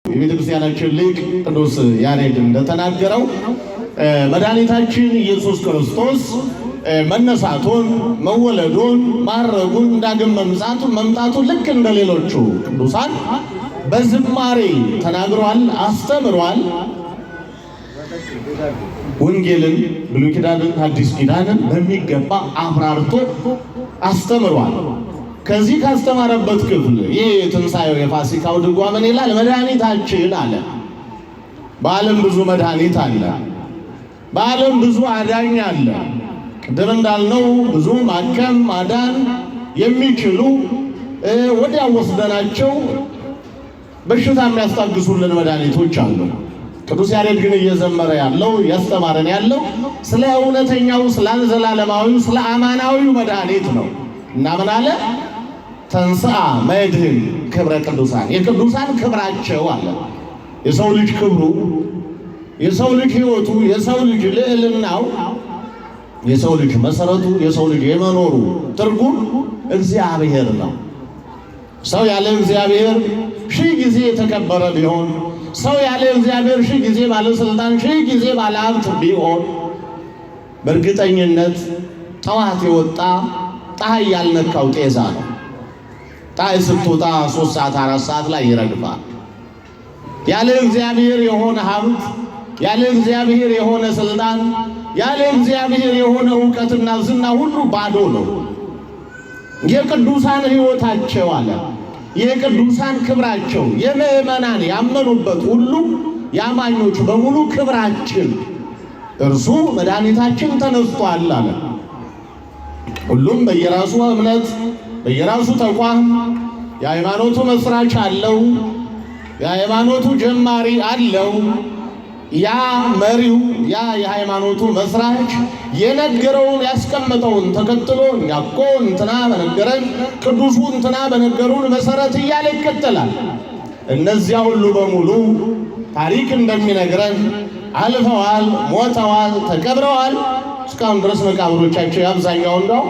የቤተክርስቲያናችን ሊቅ ቅዱስ ያሬድ እንደተናገረው መድኃኒታችን ኢየሱስ ክርስቶስ መነሳቱን፣ መወለዱን፣ ማረጉን፣ ዳግም መምጣቱን ልክ እንደሌሎቹ ቅዱሳን በዝማሬ ተናግሯል፣ አስተምሯል። ወንጌልን ብሉይ ኪዳንን ሐዲስ ኪዳንን በሚገባ አብራርቶ አስተምሯል። ከዚህ ካስተማረበት ክፍል ይህ ትንሣኤው የፋሲካው ድጓ ምን ይላል? መድኃኒታችን አለ። በዓለም ብዙ መድኃኒት አለ። በዓለም ብዙ አዳኝ አለ። ቅድም እንዳልነው ብዙ ማከም ማዳን የሚችሉ ወዲያው ወስደናቸው በሽታ የሚያስታግሱልን መድኃኒቶች አሉ። ቅዱስ ያሬድ ግን እየዘመረ ያለው ያስተማረን ያለው ስለ እውነተኛው ስለ ዘላለማዊው ስለ አማናዊው መድኃኒት ነው እና ምን አለ? ተንሥአ መድኅን ክብረ ቅዱሳን፣ የቅዱሳን ክብራቸው አለ። የሰው ልጅ ክብሩ፣ የሰው ልጅ ሕይወቱ፣ የሰው ልጅ ልዕልናው፣ የሰው ልጅ መሰረቱ፣ የሰው ልጅ የመኖሩ ትርጉም እግዚአብሔር ነው። ሰው ያለ እግዚአብሔር ሺህ ጊዜ የተከበረ ቢሆን፣ ሰው ያለ እግዚአብሔር ሺህ ጊዜ ባለስልጣን፣ ሺህ ጊዜ ባለሀብት ቢሆን በእርግጠኝነት ጠዋት የወጣ ፀሐይ ያልነካው ጤዛ ነው። ፀሐይ ስትወጣ 3 ሰዓት 4 ሰዓት ላይ ይረግፋል። ያለ እግዚአብሔር የሆነ ሀብት፣ ያለ እግዚአብሔር የሆነ ስልጣን፣ ያለ እግዚአብሔር የሆነ ዕውቀትና ዝና ሁሉ ባዶ ነው። የቅዱሳን ሕይወታቸው አለ፣ የቅዱሳን ክብራቸው፣ የምእመናን ያመኑበት ሁሉ ያማኞች በሙሉ ክብራችን እርሱ መድኃኒታችን ተነስቷል አለ። ሁሉም በየራሱ እምነት በየራሱ ተቋም የሃይማኖቱ መስራች አለው፣ የሃይማኖቱ ጀማሪ አለው። ያ መሪው ያ የሃይማኖቱ መስራች የነገረውን ያስቀመጠውን ተከትሎ እኛ እኮ እንትና በነገረን ቅዱሱ እንትና በነገሩን መሰረት እያለ ይከተላል። እነዚያ ሁሉ በሙሉ ታሪክ እንደሚነግረን አልፈዋል፣ ሞተዋል፣ ተቀብረዋል። እስካሁን ድረስ መቃብሮቻቸው የአብዛኛው እንደው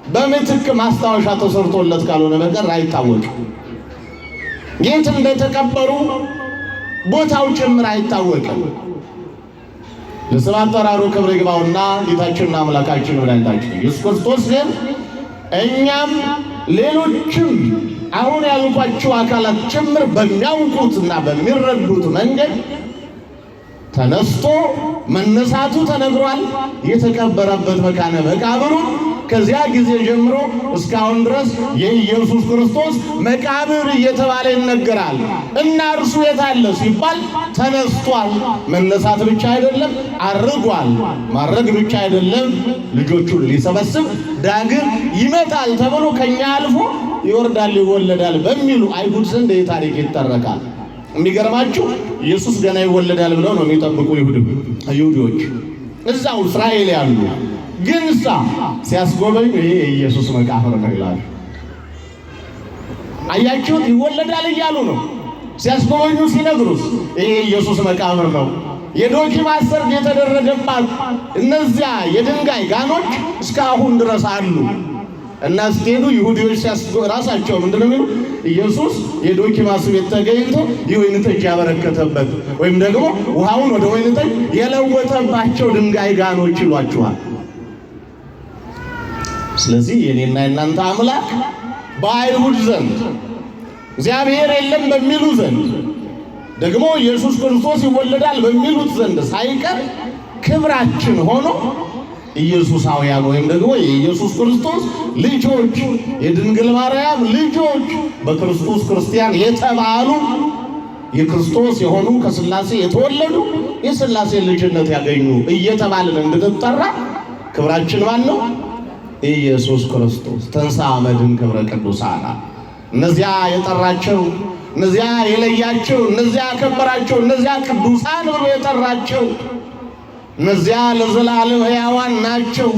በምትክ ማስታወሻ ተሰርቶለት ካልሆነ በቀር አይታወቅም። የት እንደተቀበሩ ቦታው ጭምር አይታወቅም። ለስም አጠራሩ ክብር ይግባውና ጌታችንና አምላካችን መድኃኒታችን ኢየሱስ ክርስቶስ ግን እኛም ሌሎችም አሁን ያልኳቸው አካላት ጭምር በሚያውቁትና በሚረዱት መንገድ ተነስቶ መነሳቱ ተነግሯል። የተቀበረበት መካነ መቃብሩ ከዚያ ጊዜ ጀምሮ እስካሁን ድረስ የኢየሱስ ክርስቶስ መቃብር እየተባለ ይነገራል። እና እርሱ የታለ ሲባል ተነስቷል። መነሳት ብቻ አይደለም፣ አርጓል። ማረግ ብቻ አይደለም፣ ልጆቹን ሊሰበስብ ዳግም ይመጣል ተብሎ ከኛ አልፎ ይወርዳል ይወለዳል በሚሉ አይሁድ ዘንድ ይህ ታሪክ ይተረካል። የሚገርማችሁ ኢየሱስ ገና ይወለዳል ብለው ነው የሚጠብቁ ይሁዶች እዛው እስራኤል ያሉ። ግን ሲያስጎበኙ ይሄ የኢየሱስ መቃብር ነው ይላሉ። አያችሁት? ይወለዳል እያሉ ነው ሲያስጎበኙ ሲነግሩስ ይሄ የኢየሱስ መቃብር ነው። የዶኪ ማሰርግ የተደረገባት እነዚያ የድንጋይ ጋኖች እስካሁን ድረስ አሉ። እና ስትሄዱ ይሁዲዎች ራሳቸው ምንድነው የሚሉ? ኢየሱስ የዶኪማስ ቤት ተገኝቶ የወይን ጠጅ ያበረከተበት ወይም ደግሞ ውሃውን ወደ ወይን ጠጅ የለወጠባቸው ድንጋይ ጋኖች ይሏቸዋል። ስለዚህ የኔና የናንተ አምላክ በአይሁድ ዘንድ እግዚአብሔር የለም በሚሉ ዘንድ ደግሞ ኢየሱስ ክርስቶስ ይወለዳል በሚሉት ዘንድ ሳይቀር ክብራችን ሆኖ ኢየሱሳውያን ወይም ደግሞ የኢየሱስ ክርስቶስ ልጆች የድንግል ማርያም ልጆች በክርስቶስ ክርስቲያን የተባሉ የክርስቶስ የሆኑ ከሥላሴ የተወለዱ የሥላሴ ልጅነት ያገኙ እየተባልን እንድንጠራ ክብራችን ማን ነው? ኢየሱስ ክርስቶስ። ተንሥአ መድኅን ክብረ ቅዱሳን። እነዚያ የጠራቸው፣ እነዚያ የለያቸው፣ እነዚያ ያከበራቸው፣ እነዚያ ቅዱሳን ብሎ የጠራቸው እነዚያ ለዘላለም ሕያዋን ናቸው።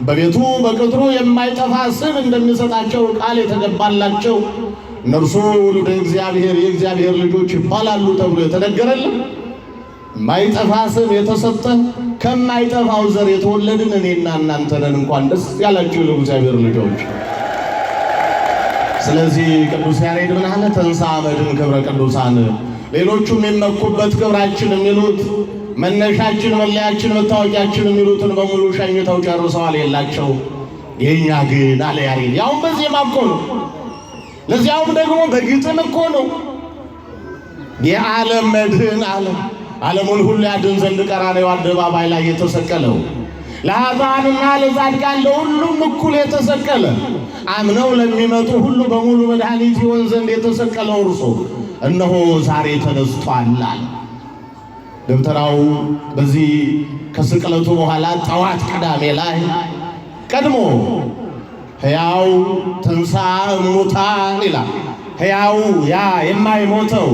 በቤቱ በቅጥሩ የማይጠፋ ስም እንደሚሰጣቸው ቃል የተገባላቸው እነርሱ ወልደ እግዚአብሔር የእግዚአብሔር ልጆች ይባላሉ ተብሎ የተነገረልን የማይጠፋ ስም የተሰጠ ከማይጠፋው ዘር የተወለድን እኔና እናንተ ነን። እንኳን ደስ ያላችሁ ለእግዚአብሔር ልጆች። ስለዚህ ቅዱስ ያሬድ ምን አለ? ተንሥአ መድኅን ክብረ ቅዱሳን ሌሎቹም የሚመኩበት ክብራችን የሚሉት መነሻችን፣ መለያችን፣ መታወቂያችን የሚሉትን በሙሉ ሸኝተው ጨርሰዋል፣ የላቸው። የኛ ግን አለ ያሬድ ያውም በዜማ እኮ ነው፣ ለዚያውም ደግሞ በግጥም እኮ ነው። የዓለም መድህን ዓለሙን ሁሉ ያድን ዘንድ ቀራንዮ አደባባይ ላይ የተሰቀለው ለኃጥአንና ለጻድቃን ለሁሉም እኩል የተሰቀለ አምነው ለሚመጡ ሁሉ በሙሉ መድኃኒት ይሆን ዘንድ የተሰቀለው እርሱ እነሆ ዛሬ ተነስቷል። ደብተራው በዚህ ከስቅለቱ በኋላ ጠዋት ቅዳሜ ላይ ቀድሞ ሕያው ትንሣኤ እሙታን ይላል። ሕያው ያ የማይሞተው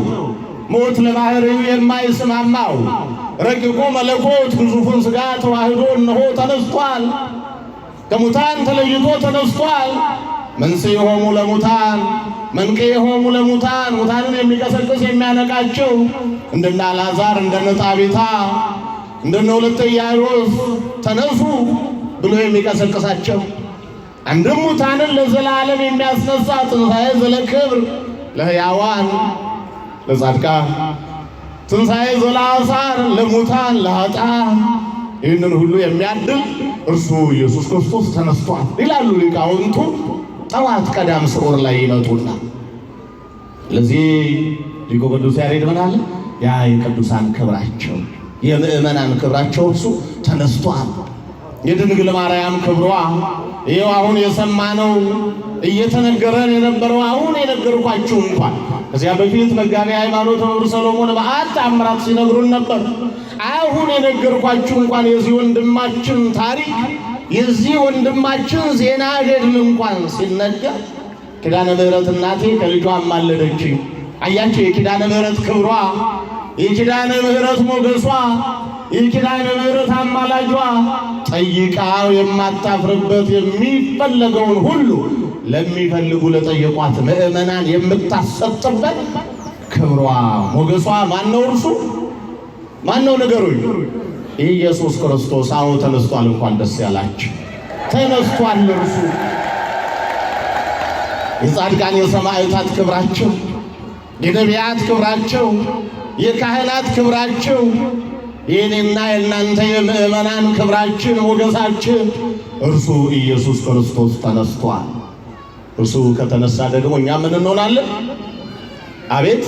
ሞት ለባህሪው የማይስማማው ረቂቁ መለኮት ግዙፉን ሥጋ ተዋህዶ እነሆ ተነስቷል። ከሙታን ተለይቶ ተነስቷል። መንሥኤሆሙ ለሙታን መንቅሔሆሙ ለሙታን ሙታንን የሚቀሰቅስ የሚያነቃቸው እንደነ አልዓዛር እንደነ ጣቢታ እንደነ ወለተ ኢያኢሮስ ተነሱ ብሎ የሚቀሰቅሳቸው አንድም ሙታንን ለዘላለም የሚያስነሳ ትንሣኤ ዘለክብር ለሕያዋን ለጻድቃን ትንሣኤ ዘለአሳር ለሙታን ለኃጥአን ይህንን ሁሉ የሚያድል እርሱ ኢየሱስ ክርስቶስ ተነስቷል ይላሉ ሊቃውንቱ። ጠዋት ቀዳም ስዑር ላይ ይመጡና ለዚህ ሊቁ ቅዱስ ያሬድ ምን አለ? ያ የቅዱሳን ክብራቸው የምእመናን ክብራቸው እርሱ ተነስቷል። የድንግል ማርያም ክብሯ ይኸው አሁን የሰማነው እየተነገረን የነበረው አሁን የነገርኳችሁ እንኳን ከዚያ በፊት መጋቤ ሃይማኖት መምህር ሰሎሞን በአት ተአምራት ሲነግሩን ነበር። አሁን የነገርኳችሁ እንኳን የዚህ ወንድማችን ታሪክ የዚህ ወንድማችን ዜና ገድል እንኳን ሲነገር ኪዳነ ምሕረት እናቴ ከልጇ አማለደችኝ። አያችሁ የኪዳነ ምሕረት ክብሯ፣ የኪዳነ ምሕረት ሞገሷ፣ የኪዳነ ምሕረት አማላጇ ጠይቃው የማታፍርበት የሚፈለገውን ሁሉ ለሚፈልጉ ለጠየቋት ምእመናን የምታሰጥበት ክብሯ ሞገሷ ማነው? እርሱ ማነው? ንገሩኝ። ኢየሱስ ክርስቶስ። አዎ ተነስቷል። እንኳን ደስ ያላችሁ። ተነስቷል እርሱ። የጻድቃን የሰማዕታት ክብራቸው፣ የነቢያት ክብራቸው፣ የካህናት ክብራቸው፣ የኔና የእናንተ የምእመናን ክብራችን ሞገሳችን እርሱ ኢየሱስ ክርስቶስ ተነስቷል። እርሱ ከተነሳ ደግሞ እኛ ምን እንሆናለን? አቤት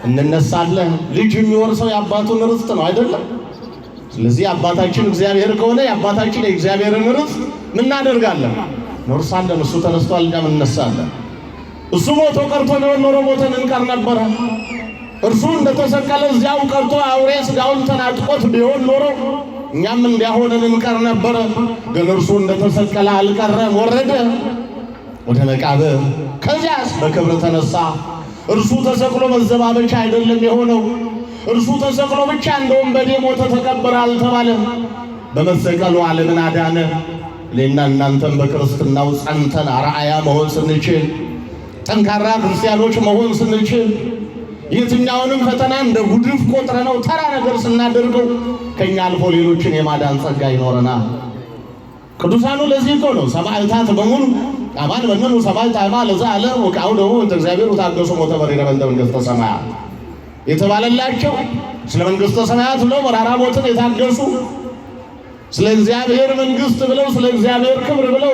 እንነሳለን። ልጅ የሚወርሰው የአባቱን ርስት ነው አይደለም? ስለዚህ አባታችን እግዚአብሔር ከሆነ የአባታችን የእግዚአብሔርን ርስት ምን እናደርጋለን? እንወርሳለን። እሱ ተነስቷል፣ እኛም እንነሳለን። እሱ ሞቶ ቀርቶ ቢሆን ኖሮ ሞተን እንቀር ነበረ። እርሱ እንደተሰቀለ እዚያው ቀርቶ አውሬ ሥጋውን ተናጥቆት ቢሆን ኖሮ እኛም እንዲያሆነን እንቀር ነበረ። ግን እርሱ እንደተሰቀለ አልቀረም፣ ወረደ ወደ መቃብር። ከዚያስ በክብር ተነሳ። እርሱ ተሰቅሎ መዘባበቻ አይደለም የሆነው። እርሱ ተሰቅሎ ብቻ እንደ ወንበዴ ሞተ ተቀበረ አልተባለም። በመሰቀሉ ዓለምን አዳነ። እኔና እናንተም በክርስትናው ጸንተን አርአያ መሆን ስንችል፣ ጠንካራ ክርስቲያኖች መሆን ስንችል፣ የትኛውንም ፈተና እንደ ጉድፍ ቆጥረነው ተራ ነገር ስናደርገው ከኛ አልፎ ሌሎችን የማዳን ጸጋ ይኖረናል። ቅዱሳኑ ለዚህ እኮ ነው ሰማዕታት በሙሉ አማን በመኑ ሰማዕት አማ ለዛ አለ ወቃው ደግሞ እንተ እግዚአብሔር ወታገሱ ሞተ በሬረ በእንተ መንግሥተ ሰማያት የተባለላቸው ስለ መንግሥተ ሰማያት ብለው መራራ ሞትን የታገሱ ስለ እግዚአብሔር መንግሥት ብለው ስለ እግዚአብሔር ክብር ብለው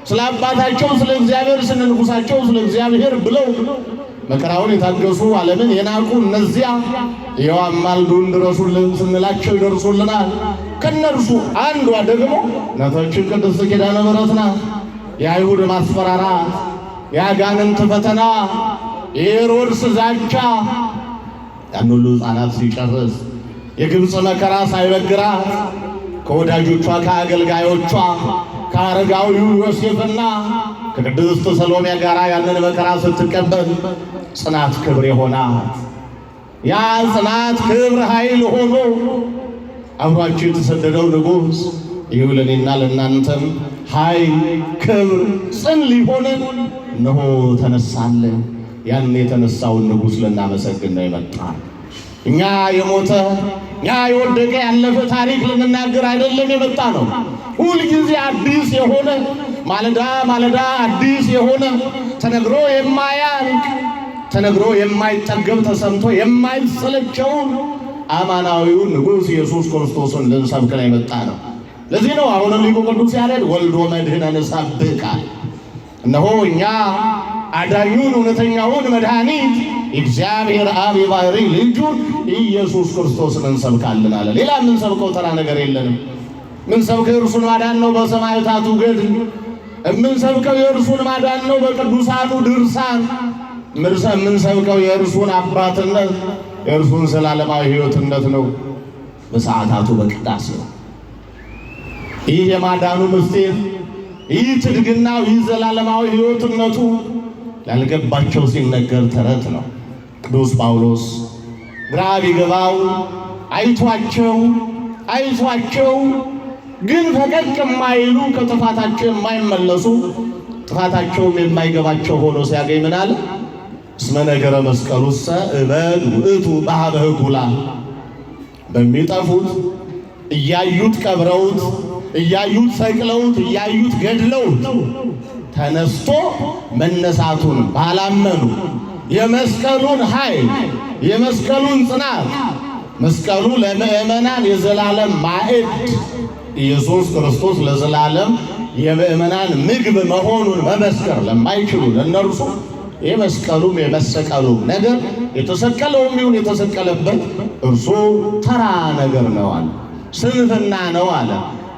ስለ አባታቸው ስለ እግዚአብሔር ስለ ንጉሳቸው ስለ እግዚአብሔር ብለው መከራውን የታገሱ ዓለምን የናቁ እነዚያ ይኸው አማልዱን ድረሱልን ስንላቸው ይደርሱልናል። ከነርሱ አንዷ ደግሞ እናታችን ቅድስት ኪዳነ ምሕረት ናት። የአይሁድ ማስፈራራት፣ የአጋንንት ፈተና፣ የሄሮድስ ዛቻ ያን ሁሉ ሕፃናት ሲጨርስ የግብፅ መከራ ሳይበግራት ከወዳጆቿ ከአገልጋዮቿ ከአረጋዊው ዮሴፍና ከቅድስት ሰሎሜ ጋር ያንን መከራ ስትቀበል ጽናት ክብር የሆናት ያ ጽናት ክብር ኃይል ሆኖ አብሯቸው የተሰደደው ንጉሥ ይኸው ለእኔና ለእናንተም ኃይል ክብር ጽን ሊሆንን እነሆ ተነሳለን። ያን የተነሳውን ንጉሥ ልናመሰግን ነው የመጣን። እኛ የሞተ እኛ የወደቀ ያለፈ ታሪክ ልንናገር አይደለም የመጣ ነው። ሁልጊዜ አዲስ የሆነ ማለዳ ማለዳ አዲስ የሆነ ተነግሮ የማያልቅ ተነግሮ የማይጠገብ ተሰምቶ የማይሰለቸውን አማናዊውን ንጉሥ ኢየሱስ ክርስቶስን ልንሰብክ ነው የመጣ ነው። ለዚህ ነው አሁንም ሊቁ ቅዱስ ያሬድ ወልዶ መድኅነ ንሰብክ አለ። እነሆ እኛ አዳኙን እውነተኛውን መድኃኒት እግዚአብሔር አብ የባሕርይ ልጁን ኢየሱስ ክርስቶስን እንሰብካለን አለ። ሌላ የምንሰብከው ተራ ነገር የለንም። የምንሰብከው የእርሱን ማዳን ነው በሰማዕታቱ ገድል። የምንሰብከው የእርሱን ማዳን ነው በቅዱሳኑ ድርሳን። የምንሰብከው የእርሱን አባትነት የእርሱን ዘላለማዊ ሕይወትነት ነው በሰዓታቱ በቅዳሴ ነው። ይህ የማዳኑ ምስጢር፣ ይህ ትድግናው፣ ይህ ዘላለማዊ ሕይወትነቱ ላልገባቸው ሲነገር ተረት ነው። ቅዱስ ጳውሎስ ግራ ቢገባው አይቷቸው ግን ፈቀቅ የማይሉ ከጥፋታቸው የማይመለሱ ጥፋታቸውም የማይገባቸው ሆኖ ሲያገኝ ምን አለ? እስመ ነገረ መስቀሉሰ እበድ ውእቱ በኀበ ሕጉላን። በሚጠፉት እያዩት ቀብረውት፣ እያዩት ሰቅለውት፣ እያዩት ገድለውት ተነስቶ መነሳቱን ባላመኑ የመስቀሉን ኃይል የመስቀሉን ጽናት መስቀሉ ለምእመናን የዘላለም ማዕድ ኢየሱስ ክርስቶስ ለዘላለም የምእመናን ምግብ መሆኑን መመስከር ለማይችሉ ለእነርሱ የመስቀሉም የመሰቀሉም ነገር የተሰቀለውም ይሁን የተሰቀለበት እርሱ ተራ ነገር ነው አለ፣ ስንፍና ነው አለ።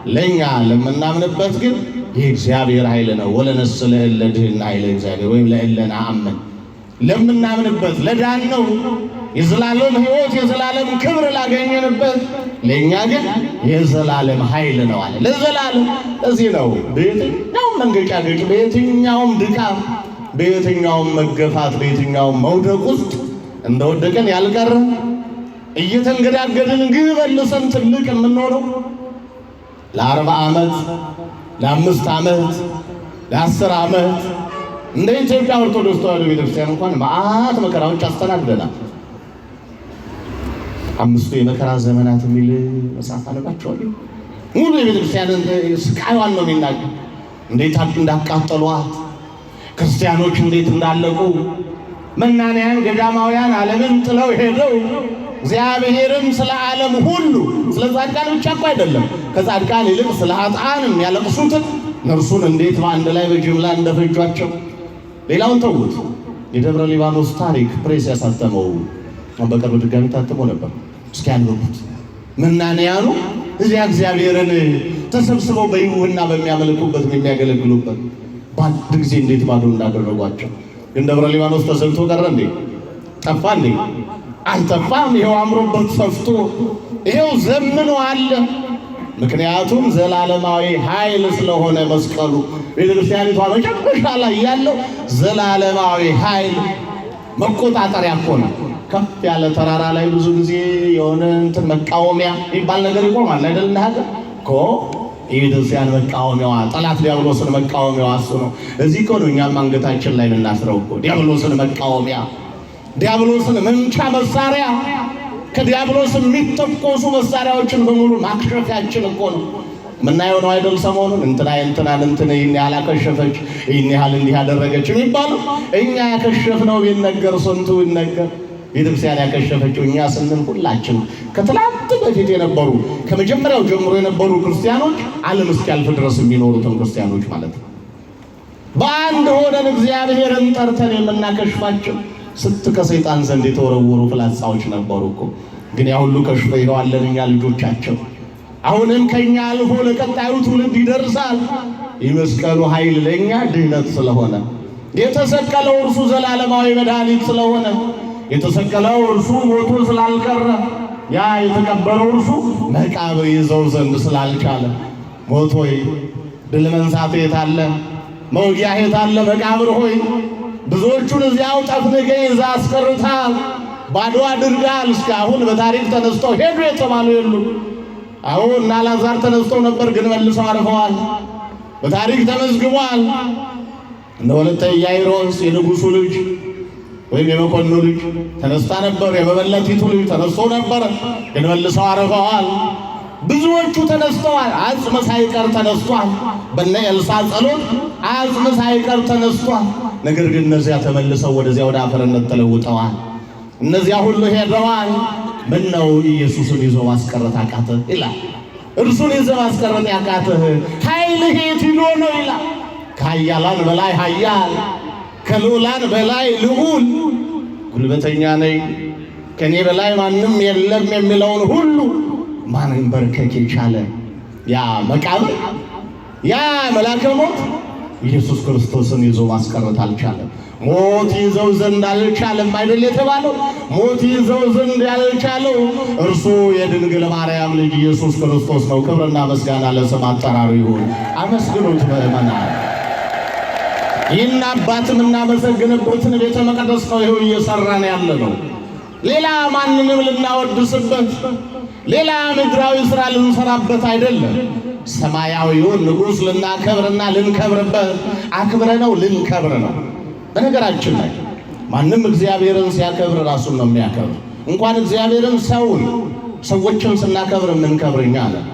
ለእኛ ለምናምንበት ግን የእግዚአብሔር ኃይል ነው። ወለነስእ ለእለ ድኅነ ኃይለ እግዚአብሔር ወይም ለእለ ነአምን ለምናምንበት ለዳን ነው የዘላለም ሕይወት የዘላለም ክብር ላገኘንበት ለእኛ ግን የዘላለም ኃይል ነው አለ። ለዘላለም እዚህ ነው በየትኛውም መንገጫገጭ፣ በየትኛውም ድካም፣ በየትኛውም መገፋት፣ በየትኛውም መውደቅ ውስጥ እንደወደቀን ያልቀረ እየተንገዳገድን ግን መልሰን ትልቅ የምንሆነው ለ40 ዓመት ለ5 ዓመት ለ10 ዓመት እንደ ኢትዮጵያ ኦርቶዶክስ ተዋሕዶ ቤተክርስቲያን እንኳን መዓት መከራዎች አስተናግደናል። 5 የመከራ ዘመናት የሚል መጽሐፍ አነባቸዋለሁ። ሙሉ የቤተክርስቲያንን ስቃይዋን ነው የሚናገር። እንዴት እንዳቃጠሏት፣ ክርስቲያኖች እንዴት እንዳለቁ፣ መናንያን ገዳማውያን ዓለምን ጥለው ሄደው እግዚአብሔርም ስለ ዓለም ሁሉ ስለ ጻድቃን ብቻ እኮ አይደለም ከጻድቃን ይልቅ ስለ ኃጥአን የሚያለቅሱትን እነርሱን እንዴት በአንድ ላይ በጅምላ እንደፈጇቸው። ሌላውን ተውት። የደብረ ሊባኖስ ታሪክ ፕሬስ ያሳተመው በቅርብ ድጋሚ ታትሞ ነበር። እስኪ አንብቡት። መናንያኑ እዚያ እግዚአብሔርን ተሰብስበው በይሁንና በሚያመልኩበት የሚያገለግሉበት በአንድ ጊዜ እንዴት ባዶ እንዳደረጓቸው። ግን ደብረ ሊባኖስ ተዘግቶ ቀረ እንዴ? ጠፋ እንዴ? አልጠፋም። ይኸው አምሮበት ሰፍቶ ይኸው ዘምኖ አለ። ምክንያቱም ዘላለማዊ ኃይል ስለሆነ መስቀሉ ቤተክርስቲያኒቷ መጨረሻ ላይ ያለው ዘላለማዊ ኃይል መቆጣጠሪያ እኮ ነው። ከፍ ያለ ተራራ ላይ ብዙ ጊዜ የሆነ እንትን መቃወሚያ የሚባል ነገር ይቆማል አይደል? እንደ ሀገር እኮ የቤተክርስቲያን መቃወሚያዋ ጠላት ዲያብሎስን መቃወሚያዋ እሱ ነው። እዚህ እኮ ነው እኛም አንገታችን ላይ የምናስረው እኮ ዲያብሎስን መቃወሚያ፣ ዲያብሎስን መምቻ መሳሪያ፣ ከዲያብሎስ የሚተኮሱ መሳሪያዎችን በሙሉ ማክሸፊያችን እኮ ነው። ምናየው ነው አይደል? ሰሞኑን እንትናን ይህን ያህል አከሸፈች፣ ይህን ያህል እንዲህ ያደረገች የሚባለው እኛ ያከሸፍነው ቢነገር ስንቱ ይነገር። ቤተክርስቲያን ያከሸፈችው እኛ ስንል ሁላችን ከትላንት በፊት የነበሩ ከመጀመሪያው ጀምሮ የነበሩ ክርስቲያኖች ዓለም እስኪያልፍ ድረስ የሚኖሩትን ክርስቲያኖች ማለት ነው። በአንድ ሆነን እግዚአብሔርን ጠርተን የምናከሽፋቸው ስንት ከሰይጣን ዘንድ የተወረወሩ ፍላጻዎች ነበሩ እኮ። ግን ያ ሁሉ ከሽፎ ይኸዋለን እኛ ልጆቻቸው። አሁንም ከኛ አልፎ ለቀጣዩ ትውልድ ይደርሳል። የመስቀሉ ኃይል ለእኛ ድህነት ስለሆነ፣ የተሰቀለው እርሱ ዘላለማዊ መድኃኒት ስለሆነ፣ የተሰቀለው እርሱ ሞቶ ስላልቀረ፣ ያ የተቀበረው እርሱ መቃብር ይዘው ዘንድ ስላልቻለ፣ ሞት ሆይ ድል መንሳት የት አለ? መውጊያ የት አለ? መቃብር ሆይ ብዙዎቹን እዚያው ጠፍንገህ ይዘህ አስቀርተሃል፣ ባዶ አድርገሃል። እስካሁን በታሪክ ተነስተው ሄዱ የተባሉ የሉም። አሁን እና አልዓዛር ተነስተው ነበር፣ ግን መልሰው አርፈዋል። በታሪክ ተመዝግቧል። እነ ወለተ ኢያኢሮስ የንጉሱ ልጅ ወይም የመኮንኑ ልጅ ተነስታ ነበር። የመበለቲቱ ልጅ ተነስቶ ነበር፣ ግን መልሰው አርፈዋል። ብዙዎቹ ተነስተዋል። አጽም ሳይቀር ተነስቷል። በነ ኤልሳዕ ጸሎት አጽም ሳይቀር ተነስቷል። ነገር ግን እነዚያ ተመልሰው ወደዚያ ወደ አፈርነት ተለውጠዋል። እነዚያ ሁሉ ሄደዋል። ምን ነው ኢየሱስን ይዞ ማስቀረት አቃተህ ይላል። እርሱን ይዞ ማስቀረት ያቃተህ ኃይልህ የት ሄዶ ነው ይላል። ከኃያላን በላይ ኃያል፣ ከልዑላን በላይ ልዑል፣ ጉልበተኛ ነኝ ከኔ በላይ ማንም የለም የሚለውን ሁሉ ማንበርከክ የቻለ ያ መቃብር ያ መልአከ ሞት ኢየሱስ ክርስቶስን ይዞ ማስቀረት አልቻለም። ሞት ይዘው ዘንድ አልቻለም አይደል የተባለው? ሞት ይዘው ዘንድ ያልቻለው እርሱ የድንግል ማርያም ልጅ ኢየሱስ ክርስቶስ ነው። ክብርና ምስጋና ለስም አጠራሩ ይሁን። አመስግኑት ምእመናን። ይህን አባት የምናመሰግንበትን ቤተ መቅደስ ነው ይኸው እየሰራን ያለ ነው። ሌላ ማንንም ልናወድስበት፣ ሌላ ምድራዊ ሥራ ልንሰራበት አይደለም። ሰማያዊውን ንጉሥ ልናከብርና ልንከብርበት፣ አክብረነው ልንከብር ነው። በነገራችን ላይ ማንም እግዚአብሔርን ሲያከብር ራሱን ነው የሚያከብር። እንኳን እግዚአብሔርን ሰዎችን ስናከብር የምንከብር እኛ ነን።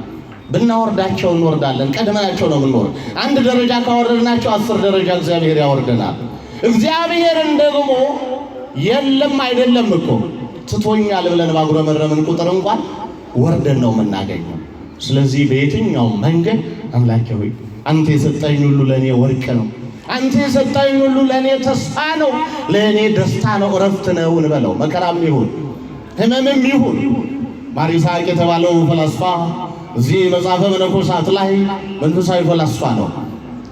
ብናወርዳቸው እንወርዳለን፣ ቀድመናቸው ነው የምንወርድ። አንድ ደረጃ ካወረድናቸው 10 ደረጃ እግዚአብሔር ያወርደናል። እግዚአብሔርን ደግሞ የለም አይደለም እኮ ትቶኛል ብለን ባጉረመረምን ቁጥር እንኳን ወርደን ነው የምናገኘው። ስለዚህ በየትኛው መንገድ አምላኬ ሆይ አንተ የሰጠኝ ሁሉ ለኔ ወርቅ ነው፣ አንተ የሰጠኝ ሁሉ ለኔ ተስፋ ነው፣ ለኔ ደስታ ነው፣ እረፍት ነው እንበለው። መከራም ይሁን ሕመምም ይሁን ማር ይስሐቅ የተባለው ፈላስፋ እዚህ መጽሐፈ መነኮሳት ላይ መንፈሳዊ ፈላስፋ ነው።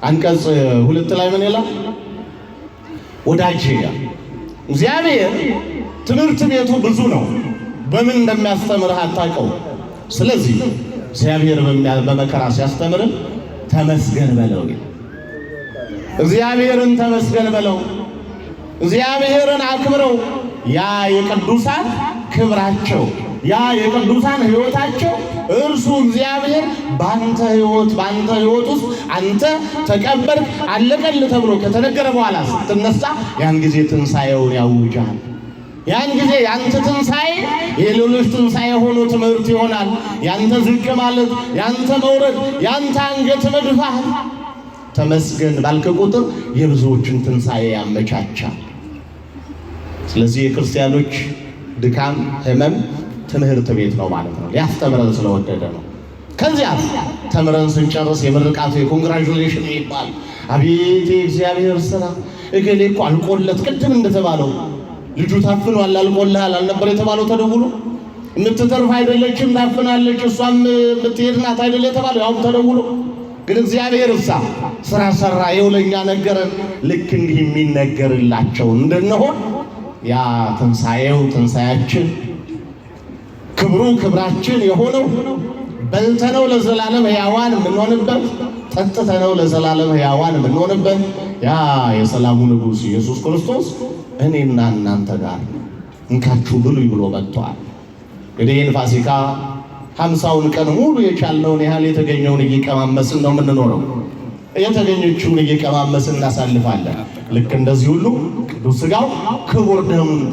አንቀጽ 2 ላይ ምን ይላል? ወዳጄ እግዚአብሔር ትምህርት ቤቱ ብዙ ነው፣ በምን እንደሚያስተምርህ አታውቀው። ስለዚህ እግዚአብሔር በመከራ ሲያስተምርህ ተመስገን በለው። እግዚአብሔርን ተመስገን በለው፣ እግዚአብሔርን አክብረው። ያ የቅዱሳን ክብራቸው፣ ያ የቅዱሳን ሕይወታቸው እርሱ እግዚአብሔር ባንተ ሕይወት ውስጥ አንተ ተቀበልክ አለቀልህ ተብሎ ከተነገረ በኋላ ስትነሳ ያን ጊዜ ትንሣኤውን ያውጃል። ያን ጊዜ ያንተ ትንሣኤ የሌሎች ትንሣኤ ሆኖ ትምህርት ይሆናል። ያንተ ዝቅ ማለት፣ ያንተ መውረድ፣ ያንተ አንገት መድፋት ተመስገን ባልክ ቁጥር የብዙዎችን ትንሣኤ ያመቻቻል። ስለዚህ የክርስቲያኖች ድካም፣ ሕመም ትምህርት ቤት ነው ማለት ነው። ሊያስተምረን ስለወደደ ነው። ከዚያ ተምረን ስንጨርስ የምርቃቱ የኮንግራቹሌሽን ይባል። አቤት የእግዚአብሔር ሥራ! እገሌ እኮ አልቆለት፣ ቅድም እንደተባለው ልጁ ታፍኗል፣ አልቆልሃል አልነበር የተባለው? ተደውሎ የምትተርፍ አይደለችም ታፍናለች፣ እሷም የምትሄድ ናት አይደል የተባለው? ያው ተደውሎ ግን እግዚአብሔር ሥራ ሰራ፣ ይኸው ለእኛ ነገረን። ልክ እንዲህ የሚነገርላቸው እንድንሆን ያ ትንሣኤያችን ክብሩ ክብራችን የሆነው በልተነው ለዘላለም ሕያዋን የምንሆንበት፣ ጠጥተነው ለዘላለም ሕያዋን የምንሆንበት ያ የሰላሙ ንጉሥ ኢየሱስ ክርስቶስ እኔና እናንተ ጋር እንካችሁ ብሉኝ ብሎ መጥቷል። እንግዲህ ይህን ፋሲካ 50ውን ቀን ሙሉ የቻልነውን ያህል የተገኘውን እየቀማመስን ነው የምንኖረው። የተገኘችውን እየቀማመስን እናሳልፋለን። ልክ እንደዚህ ሁሉ ቅዱስ ሥጋው ክቡር ደሙን